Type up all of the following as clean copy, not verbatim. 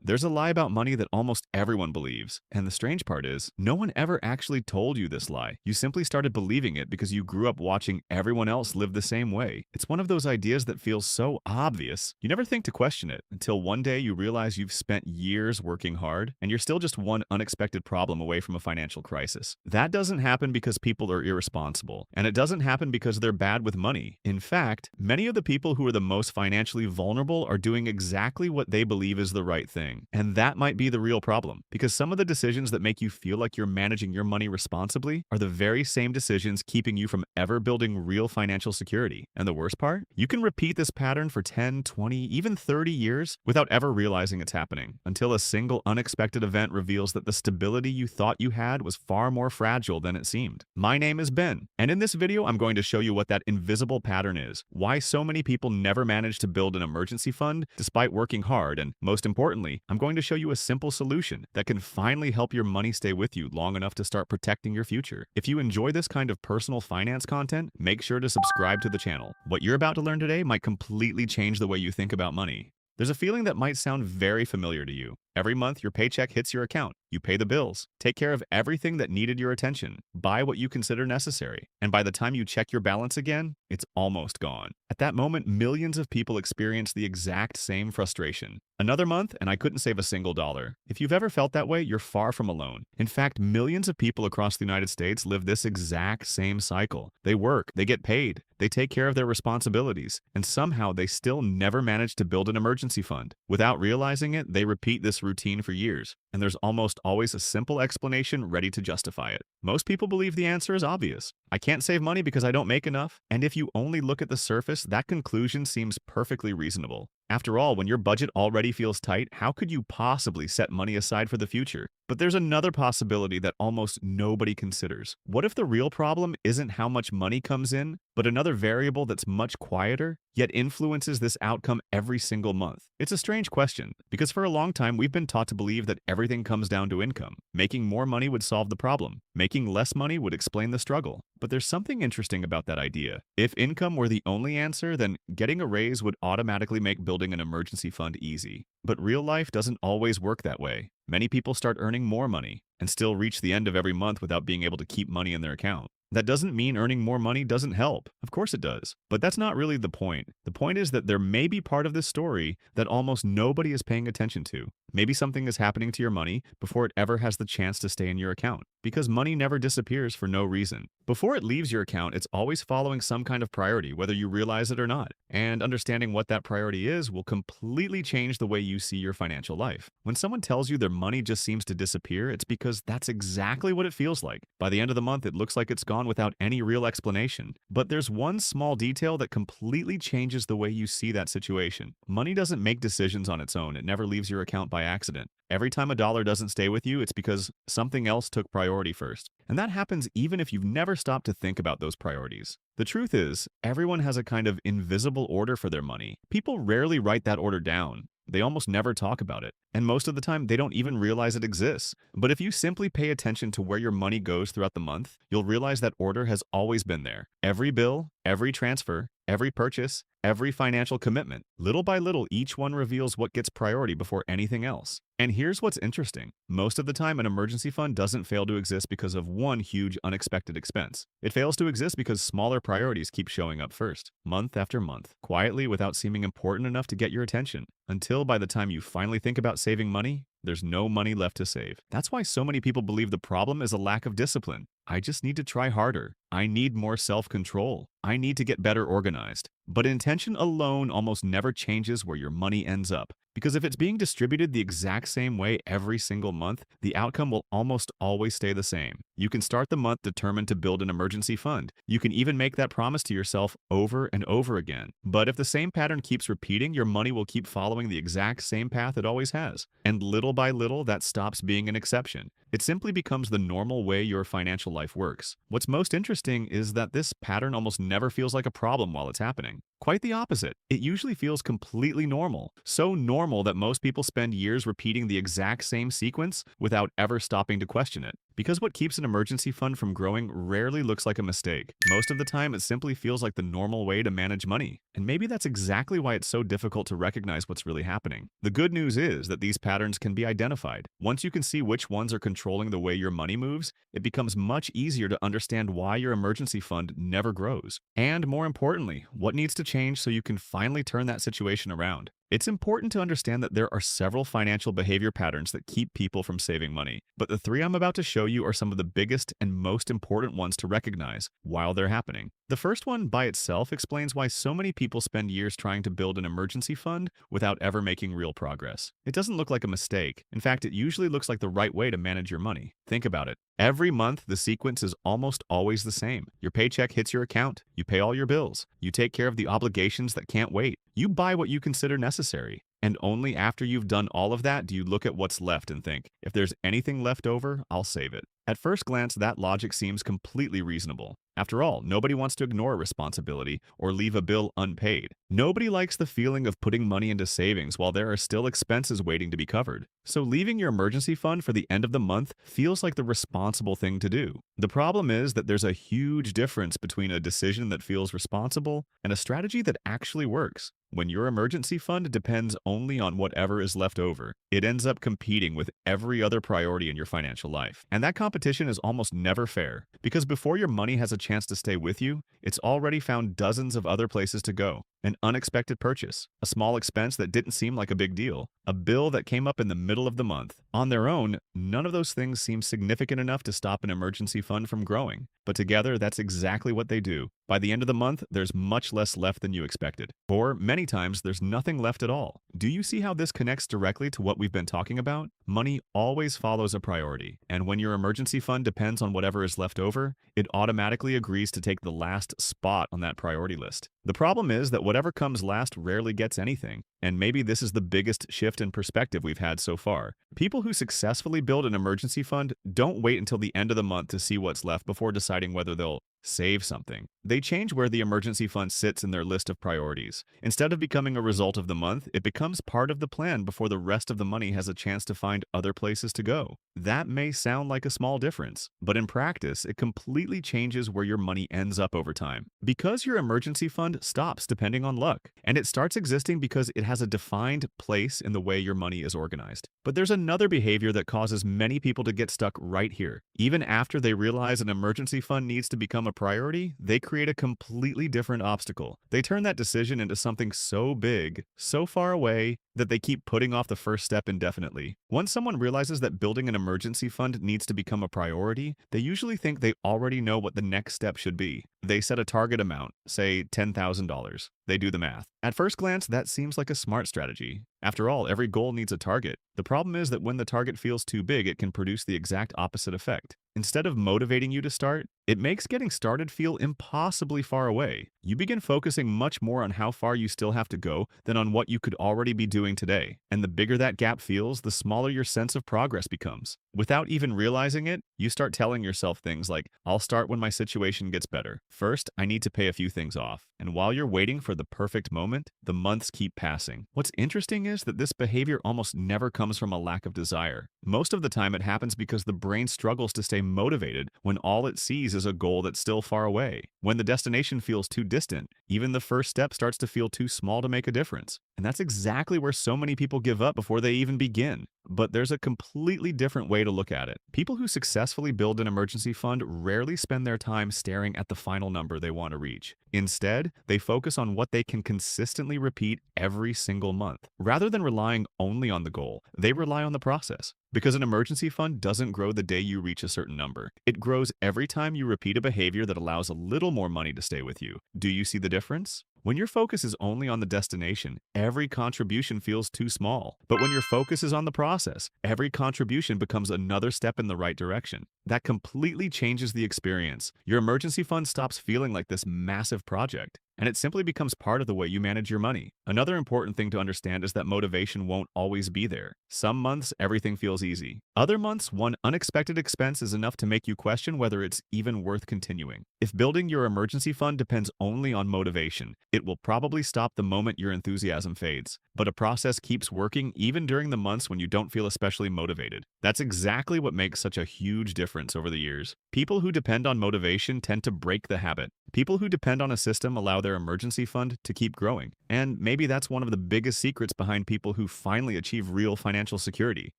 There's a lie about money that almost everyone believes. And the strange part is, no one ever actually told you this lie. You simply started believing it because you grew up watching everyone else live the same way. It's one of those ideas that feels so obvious, you never think to question it until one day you realize you've spent years working hard and you're still just one unexpected problem away from a financial crisis. That doesn't happen because people are irresponsible, and it doesn't happen because they're bad with money. In fact, many of the people who are the most financially vulnerable are doing exactly what they believe is the right thing. And that might be the real problem, because some of the decisions that make you feel like you're managing your money responsibly are the very same decisions keeping you from ever building real financial security. And the worst part? You can repeat this pattern for 10, 20, even 30 years without ever realizing it's happening, until a single unexpected event reveals that the stability you thought you had was far more fragile than it seemed. My name is Ben, and in this video I'm going to show you what that invisible pattern is, why so many people never manage to build an emergency fund despite working hard, and most importantly, I'm going to show you a simple solution that can finally help your money stay with you long enough to start protecting your future. If you enjoy this kind of personal finance content, make sure to subscribe to the channel. What you're about to learn today might completely change the way you think about money. There's a feeling that might sound very familiar to you. Every month, your paycheck hits your account. You pay the bills, take care of everything that needed your attention, buy what you consider necessary, and by the time you check your balance again, it's almost gone. At that moment, millions of people experience the exact same frustration. Another month, and I couldn't save a single dollar. If you've ever felt that way, you're far from alone. In fact, millions of people across the United States live this exact same cycle. They work, they get paid, they take care of their responsibilities, and somehow they still never manage to build an emergency fund. Without realizing it, they repeat this routine for years, and there's almost always a simple explanation ready to justify it. Most people believe the answer is obvious. I can't save money because I don't make enough, and if you only look at the surface, that conclusion seems perfectly reasonable. After all, when your budget already feels tight, how could you possibly set money aside for the future? But there's another possibility that almost nobody considers. What if the real problem isn't how much money comes in, but another variable that's much quieter, yet influences this outcome every single month? It's a strange question, because for a long time we've been taught to believe that everything comes down to income. Making more money would solve the problem. Making less money would explain the struggle. But there's something interesting about that idea. If income were the only answer, then getting a raise would automatically make building an emergency fund easy. But real life doesn't always work that way. Many people start earning more money and still reach the end of every month without being able to keep money in their account. That doesn't mean earning more money doesn't help. Of course it does. But that's not really the point. The point is that there may be part of this story that almost nobody is paying attention to. Maybe something is happening to your money before it ever has the chance to stay in your account, because money never disappears for no reason. Before it leaves your account, it's always following some kind of priority, whether you realize it or not. And understanding what that priority is will completely change the way you see your financial life. When someone tells you their money just seems to disappear, it's because that's exactly what it feels like. By the end of the month, it looks like it's gone without any real explanation. But there's one small detail that completely changes the way you see that situation. Money doesn't make decisions on its own. It never leaves your account by accident. Every time a dollar doesn't stay with you, it's because something else took priority first. And that happens even if you've never stopped to think about those priorities. The truth is, everyone has a kind of invisible order for their money. People rarely write that order down. They almost never talk about it, and most of the time they don't even realize it exists. But if you simply pay attention to where your money goes throughout the month, you'll realize that order has always been there. Every bill, every transfer, every purchase, every financial commitment. Little by little, each one reveals what gets priority before anything else. And here's what's interesting. Most of the time, an emergency fund doesn't fail to exist because of one huge unexpected expense. It fails to exist because smaller priorities keep showing up first, month after month, quietly without seeming important enough to get your attention. Until by the time you finally think about saving money, there's no money left to save. That's why so many people believe the problem is a lack of discipline. I just need to try harder. I need more self-control. I need to get better organized. But intention alone almost never changes where your money ends up. Because if it's being distributed the exact same way every single month, the outcome will almost always stay the same. You can start the month determined to build an emergency fund. You can even make that promise to yourself over and over again. But if the same pattern keeps repeating, your money will keep following the exact same path it always has. And little by little, that stops being an exception. It simply becomes the normal way your financial life works. What's most interesting is that this pattern almost never feels like a problem while it's happening. Quite the opposite. It usually feels completely normal. So normal that most people spend years repeating the exact same sequence without ever stopping to question it. Because what keeps an emergency fund from growing rarely looks like a mistake. Most of the time, it simply feels like the normal way to manage money. And maybe that's exactly why it's so difficult to recognize what's really happening. The good news is that these patterns can be identified. Once you can see which ones are controlling the way your money moves, it becomes much easier to understand why your emergency fund never grows. And more importantly, what needs to change so you can finally turn that situation around. It's important to understand that there are several financial behavior patterns that keep people from saving money, but the three I'm about to show you are some of the biggest and most important ones to recognize while they're happening. The first one by itself explains why so many people spend years trying to build an emergency fund without ever making real progress. It doesn't look like a mistake. In fact, it usually looks like the right way to manage your money. Think about it. Every month, the sequence is almost always the same. Your paycheck hits your account, you pay all your bills, you take care of the obligations that can't wait, you buy what you consider necessary. And only after you've done all of that do you look at what's left and think, if there's anything left over, I'll save it. At first glance, that logic seems completely reasonable. After all, nobody wants to ignore a responsibility or leave a bill unpaid. Nobody likes the feeling of putting money into savings while there are still expenses waiting to be covered. So leaving your emergency fund for the end of the month feels like the responsible thing to do. The problem is that there's a huge difference between a decision that feels responsible and a strategy that actually works. When your emergency fund depends only on whatever is left over, it ends up competing with every other priority in your financial life. And that competition is almost never fair, because before your money has a chance to stay with you, it's already found dozens of other places to go. An unexpected purchase, a small expense that didn't seem like a big deal, a bill that came up in the middle of the month. On their own, none of those things seem significant enough to stop an emergency fund from growing. But together, that's exactly what they do. By the end of the month, there's much less left than you expected. Or many times, there's nothing left at all. Do you see how this connects directly to what we've been talking about? Money always follows a priority. And when your emergency fund depends on whatever is left over, it automatically agrees to take the last spot on that priority list. The problem is that whatever comes last rarely gets anything. And maybe this is the biggest shift in perspective we've had so far. People who successfully build an emergency fund don't wait until the end of the month to see what's left before deciding whether they'll save something. They change where the emergency fund sits in their list of priorities. Instead of becoming a result of the month, it becomes part of the plan before the rest of the money has a chance to find other places to go. That may sound like a small difference, but in practice, it completely changes where your money ends up over time. Because your emergency fund stops depending on luck, and it starts existing because it has a defined place in the way your money is organized. But there's another behavior that causes many people to get stuck right here. Even after they realize an emergency fund needs to become a priority, they create a completely different obstacle. They turn that decision into something so big, so far away, that they keep putting off the first step indefinitely. Once someone realizes that building an emergency fund needs to become a priority, they usually think they already know what the next step should be. They set a target amount, say $10,000. They do the math. At first glance, that seems like a smart strategy. After all, every goal needs a target. The problem is that when the target feels too big, it can produce the exact opposite effect. Instead of motivating you to start, it makes getting started feel impossibly far away. You begin focusing much more on how far you still have to go than on what you could already be doing today. And the bigger that gap feels, the smaller your sense of progress becomes. Without even realizing it, you start telling yourself things like, I'll start when my situation gets better. First, I need to pay a few things off. And while you're waiting for the perfect moment, the months keep passing. What's interesting is that this behavior almost never comes from a lack of desire. Most of the time, it happens because the brain struggles to stay motivated when all it sees is a goal that's still far away. When the destination feels too distant, even the first step starts to feel too small to make a difference. And that's exactly where so many people give up before they even begin. But there's a completely different way to look at it. People who successfully build an emergency fund rarely spend their time staring at the final number they want to reach. Instead, they focus on what they can consistently repeat every single month. Rather than relying only on the goal, they rely on the process. Because an emergency fund doesn't grow the day you reach a certain number. It grows every time you repeat a behavior that allows a little more money to stay with you. Do you see the difference? When your focus is only on the destination, every contribution feels too small. But when your focus is on the process, every contribution becomes another step in the right direction. That completely changes the experience. Your emergency fund stops feeling like this massive project. and it simply becomes part of the way you manage your money. Another important thing to understand is that motivation won't always be there. Some months, everything feels easy. Other months, one unexpected expense is enough to make you question whether it's even worth continuing. If building your emergency fund depends only on motivation, it will probably stop the moment your enthusiasm fades. But a process keeps working even during the months when you don't feel especially motivated. That's exactly what makes such a huge difference over the years. People who depend on motivation tend to break the habit. People who depend on a system allow their emergency fund to keep growing. And maybe that's one of the biggest secrets behind people who finally achieve real financial security.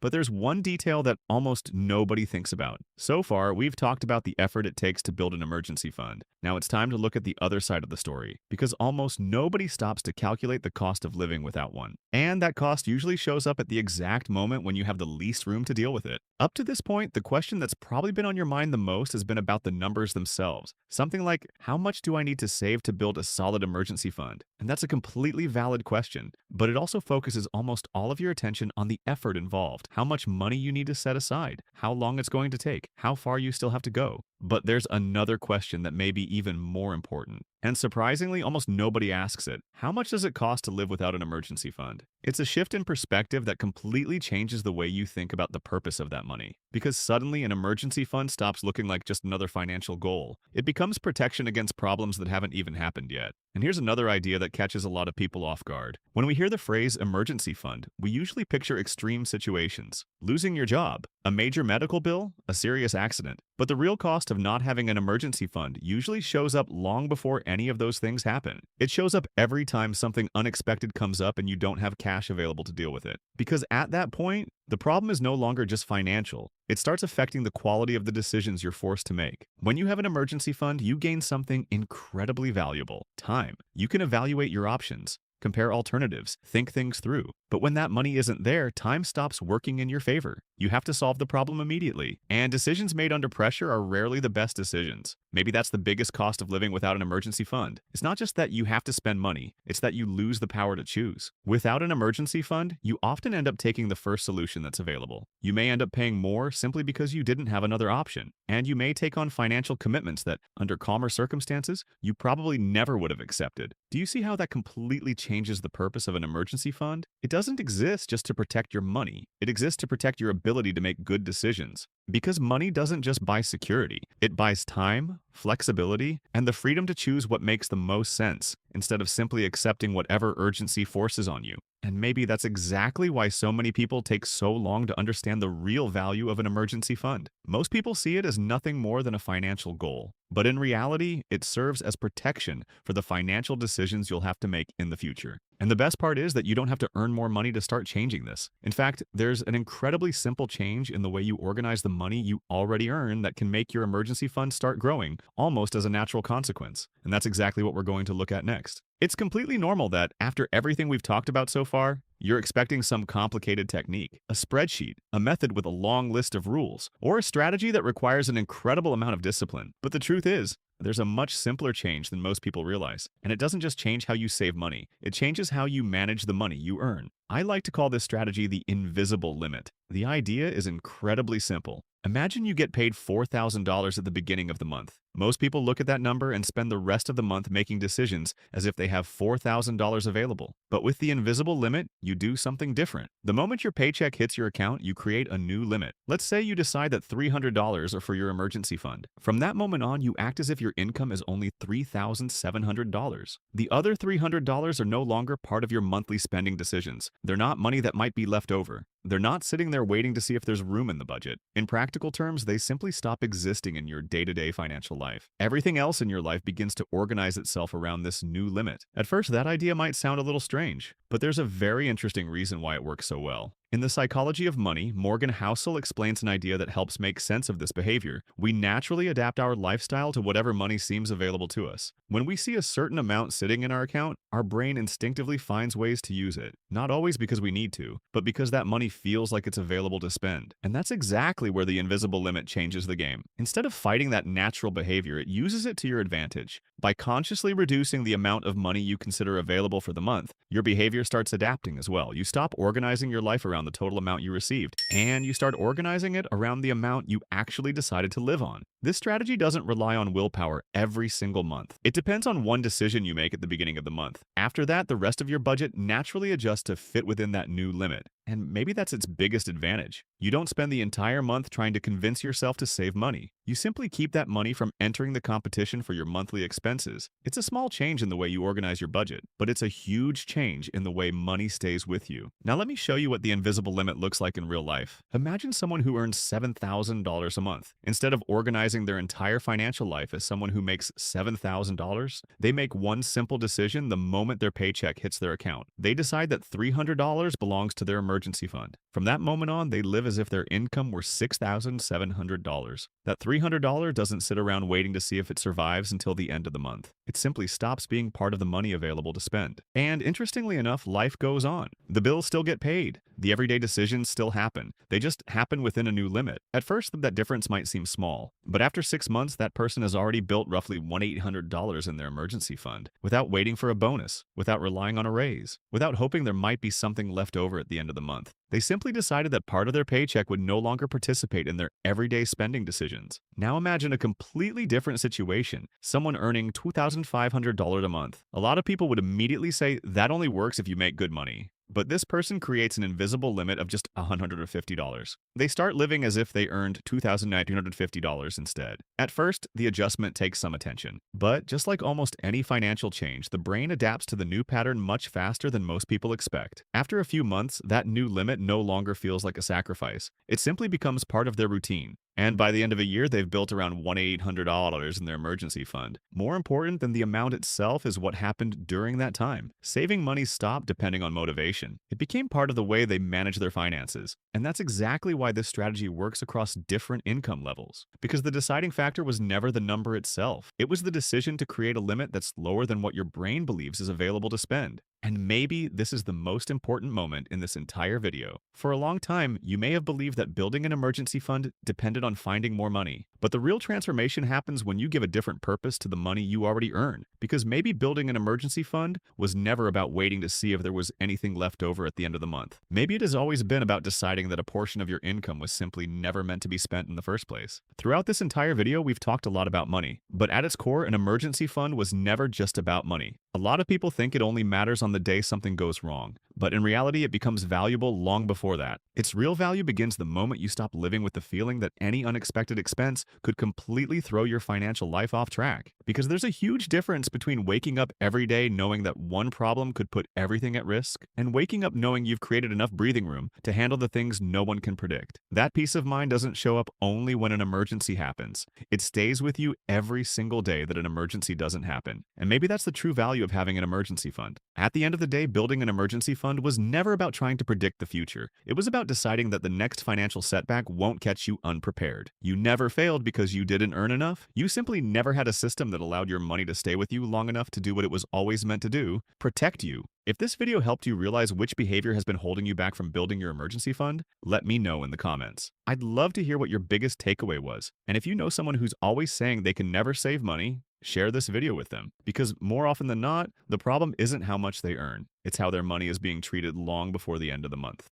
But there's one detail that almost nobody thinks about. So far, we've talked about the effort it takes to build an emergency fund. Now it's time to look at the other side of the story, because almost nobody stops to calculate the cost of living without one. And that cost usually shows up at the exact moment when you have the least room to deal with it. Up to this point, the question that's probably been on your mind the most has been about the numbers themselves. Something like, how much do I need to save to build a solid emergency fund? And that's a completely valid question, but it also focuses almost all of your attention on the effort involved, how much money you need to set aside, how long it's going to take, how far you still have to go. But there's another question that may be even more important. And surprisingly, almost nobody asks it. How much does it cost to live without an emergency fund? It's a shift in perspective that completely changes the way you think about the purpose of that money. Because suddenly an emergency fund stops looking like just another financial goal. It becomes protection against problems that haven't even happened yet. And here's another idea that catches a lot of people off guard. When we hear the phrase emergency fund, we usually picture extreme situations. Losing your job, a major medical bill, a serious accident. But the real cost of not having an emergency fund usually shows up long before any of those things happen. It shows up every time something unexpected comes up and you don't have cash available to deal with it. Because at that point, the problem is no longer just financial. It starts affecting the quality of the decisions you're forced to make. When you have an emergency fund, you gain something incredibly valuable: time. You can evaluate your options, compare alternatives, think things through. But when that money isn't there, time stops working in your favor. You have to solve the problem immediately. And decisions made under pressure are rarely the best decisions. Maybe that's the biggest cost of living without an emergency fund. It's not just that you have to spend money, it's that you lose the power to choose. Without an emergency fund, you often end up taking the first solution that's available. You may end up paying more simply because you didn't have another option. And you may take on financial commitments that, under calmer circumstances, you probably never would have accepted. Do you see how that completely changes the purpose of an emergency fund? It doesn't exist just to protect your money. It exists to protect your ability to make good decisions. Because money doesn't just buy security. It buys time, flexibility, and the freedom to choose what makes the most sense, instead of simply accepting whatever urgency forces on you. And maybe that's exactly why so many people take so long to understand the real value of an emergency fund. Most people see it as nothing more than a financial goal. But in reality, it serves as protection for the financial decisions you'll have to make in the future. And the best part is that you don't have to earn more money to start changing this. In fact, there's an incredibly simple change in the way you organize the money you already earn that can make your emergency fund start growing, almost as a natural consequence. And that's exactly what we're going to look at next. It's completely normal that, after everything we've talked about so far, you're expecting some complicated technique, a spreadsheet, a method with a long list of rules, or a strategy that requires an incredible amount of discipline. But the truth is, there's a much simpler change than most people realize. And it doesn't just change how you save money, it changes how you manage the money you earn. I like to call this strategy the invisible limit. The idea is incredibly simple. Imagine you get paid $4,000 at the beginning of the month. Most people look at that number and spend the rest of the month making decisions as if they have $4,000 available. But with the invisible limit, you do something different. The moment your paycheck hits your account, you create a new limit. Let's say you decide that $300 are for your emergency fund. From that moment on, you act as if your income is only $3,700. The other $300 are no longer part of your monthly spending decisions. They're not money that might be left over. They're not sitting there waiting to see if there's room in the budget. In practical terms, they simply stop existing in your day-to-day financial life. Everything else in your life begins to organize itself around this new limit. At first, that idea might sound a little strange, but there's a very interesting reason why it works so well. In The Psychology of Money, Morgan Housel explains an idea that helps make sense of this behavior. We naturally adapt our lifestyle to whatever money seems available to us. When we see a certain amount sitting in our account, our brain instinctively finds ways to use it. Not always because we need to, but because that money feels like it's available to spend. And that's exactly where the invisible limit changes the game. Instead of fighting that natural behavior, it uses it to your advantage. By consciously reducing the amount of money you consider available for the month, your behavior starts adapting as well. You stop organizing your life around around the total amount you received, and you start organizing it around the amount you actually decided to live on. This strategy doesn't rely on willpower every single month. It depends on one decision you make at the beginning of the month. After that, the rest of your budget naturally adjusts to fit within that new limit. And maybe that's its biggest advantage. You don't spend the entire month trying to convince yourself to save money. You simply keep that money from entering the competition for your monthly expenses. It's a small change in the way you organize your budget, but it's a huge change in the way money stays with you. Now let me show you what the invisible limit looks like in real life. Imagine someone who earns $7,000 a month. Instead of organizing their entire financial life as someone who makes $7,000, they make one simple decision the moment their paycheck hits their account. They decide that $300 belongs to their emergency fund. From that moment on, they live as if their income were $6,700. That $300 doesn't sit around waiting to see if it survives until the end of the month. It simply stops being part of the money available to spend. And interestingly enough, life goes on. The bills still get paid. The everyday decisions still happen. They just happen within a new limit. At first, that difference might seem small, but after 6 months, that person has already built roughly $1,800 in their emergency fund without waiting for a bonus, without relying on a raise, without hoping there might be something left over at the end of the month. They simply decided that part of their paycheck would no longer participate in their everyday spending decisions. Now imagine a completely different situation, someone earning $2,500 a month. A lot of people would immediately say that only works if you make good money. But this person creates an invisible limit of just $150. They start living as if they earned $2,950 instead. At first, the adjustment takes some attention. But just like almost any financial change, the brain adapts to the new pattern much faster than most people expect. After a few months, that new limit no longer feels like a sacrifice. It simply becomes part of their routine. And by the end of a year, they've built around $1,800 in their emergency fund. More important than the amount itself is what happened during that time. Saving money stopped depending on motivation. It became part of the way they manage their finances. And that's exactly why this strategy works across different income levels. Because the deciding factor was never the number itself. It was the decision to create a limit that's lower than what your brain believes is available to spend. And maybe this is the most important moment in this entire video. For a long time, you may have believed that building an emergency fund depended on finding more money. But the real transformation happens when you give a different purpose to the money you already earn. Because maybe building an emergency fund was never about waiting to see if there was anything left over at the end of the month. Maybe it has always been about deciding that a portion of your income was simply never meant to be spent in the first place. Throughout this entire video, we've talked a lot about money. But at its core, an emergency fund was never just about money. A lot of people think it only matters on the day something goes wrong. But in reality, it becomes valuable long before that. Its real value begins the moment you stop living with the feeling that any unexpected expense could completely throw your financial life off track. Because there's a huge difference between waking up every day knowing that one problem could put everything at risk, and waking up knowing you've created enough breathing room to handle the things no one can predict. That peace of mind doesn't show up only when an emergency happens. It stays with you every single day that an emergency doesn't happen. And maybe that's the true value of having an emergency fund. At the end of the day, building an emergency fund was never about trying to predict the future. It was about deciding that the next financial setback won't catch you unprepared. You never failed because you didn't earn enough. You simply never had a system that allowed your money to stay with you long enough to do what it was always meant to do: protect you. If this video helped you realize which behavior has been holding you back from building your emergency fund, let me know in the comments. I'd love to hear what your biggest takeaway was. And if you know someone who's always saying they can never save money, share this video with them. Because more often than not, the problem isn't how much they earn. It's how their money is being treated long before the end of the month.